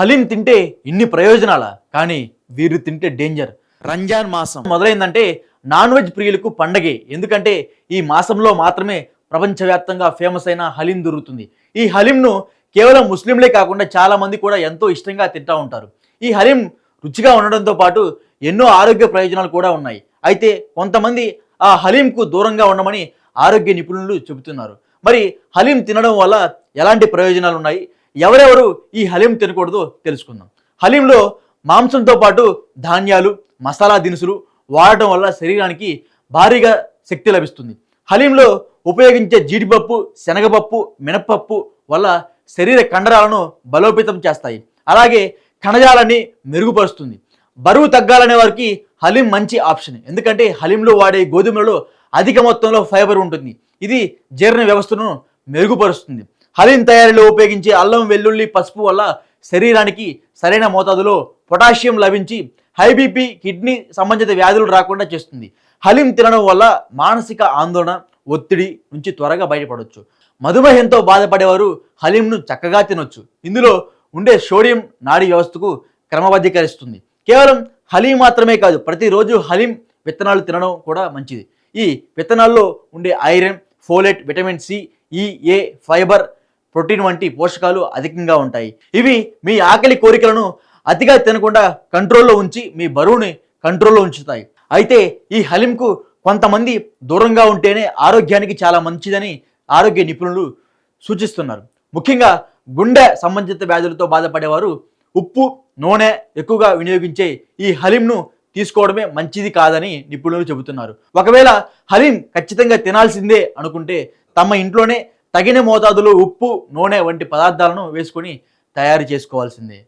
హలీం తింటే ఇన్ని ప్రయోజనాలా? కానీ వీరు తింటే డేంజర్. రంజాన్ మాసం మొదలైందంటే నాన్ వెజ్ ప్రియులకు పండగే. ఎందుకంటే ఈ మాసంలో మాత్రమే ప్రపంచవ్యాప్తంగా ఫేమస్ అయిన హలీం దొరుకుతుంది. ఈ హలీంను కేవలం ముస్లింలే కాకుండా చాలా మంది కూడా ఎంతో ఇష్టంగా తింటూ ఉంటారు. ఈ హలీం రుచిగా ఉండడంతో పాటు ఎన్నో ఆరోగ్య ప్రయోజనాలు కూడా ఉన్నాయి. అయితే కొంతమంది ఆ హలీంకు దూరంగా ఉండమని ఆరోగ్య నిపుణులు చెబుతున్నారు. మరి హలీం తినడం వల్ల ఎలాంటి ప్రయోజనాలు ఉన్నాయి, ఎవరెవరు ఈ హలీం తినకూడదో తెలుసుకుందాం. హలీంలో మాంసంతో పాటు ధాన్యాలు, మసాలా దినుసులు వాడటం వల్ల శరీరానికి భారీగా శక్తి లభిస్తుంది. హలీంలో ఉపయోగించే జీడిపప్పు, శనగపప్పు, మినపప్పు వల్ల శరీర కండరాలను బలోపేతం చేస్తాయి. అలాగే కణజాలాన్ని మెరుగుపరుస్తుంది. బరువు తగ్గాలనే వారికి హలీం మంచి ఆప్షన్. ఎందుకంటే హలీంలో వాడే గోధుమలలో అధిక మొత్తంలో ఫైబర్ ఉంటుంది. ఇది జీర్ణ వ్యవస్థను మెరుగుపరుస్తుంది. హలీం తయారీలో ఉపయోగించే అల్లం, వెల్లుల్లి, పసుపు వల్ల శరీరానికి సరైన మోతాదులో పొటాషియం లభించి హై బీపీ, కిడ్నీ సంబంధిత వ్యాధులు రాకుండా చేస్తుంది. హలీం తినడం వల్ల మానసిక ఆందోళన, ఒత్తిడి నుంచి త్వరగా బయటపడవచ్చు. మధుమేహంతో బాధపడేవారు హలీంను చక్కగా తినొచ్చు. ఇందులో ఉండే సోడియం నాడీ వ్యవస్థకు క్రమబద్ధీకరిస్తుంది. కేవలం హలీం మాత్రమే కాదు, ప్రతిరోజు హలీం విత్తనాలు తినడం కూడా మంచిది. ఈ విత్తనాల్లో ఉండే ఐరన్, ఫోలేట్, విటమిన్ సి, ఈ, ఏ, ఫైబర్, ప్రోటీన్ వంటి పోషకాలు అధికంగా ఉంటాయి. ఇవి మీ ఆకలి కోరికలను అతిగా తినకుండా కంట్రోల్లో ఉంచి మీ బరువుని కంట్రోల్లో ఉంచుతాయి. అయితే ఈ హలీంకు కొంతమంది దూరంగా ఉంటేనే ఆరోగ్యానికి చాలా మంచిదని ఆరోగ్య నిపుణులు సూచిస్తున్నారు. ముఖ్యంగా గుండె సంబంధిత వ్యాధులతో బాధపడేవారు ఉప్పు, నూనె ఎక్కువగా వినియోగించే ఈ హలీంను తీసుకోవడమే మంచిది కాదని నిపుణులు చెబుతున్నారు. ఒకవేళ హలీం ఖచ్చితంగా తినాల్సిందే అనుకుంటే తమ ఇంట్లోనే తగిన మోతాదులో ఉప్పు, నూనె వంటి పదార్థాలను వేసుకొని తయారు చేసుకోవాల్సిందే.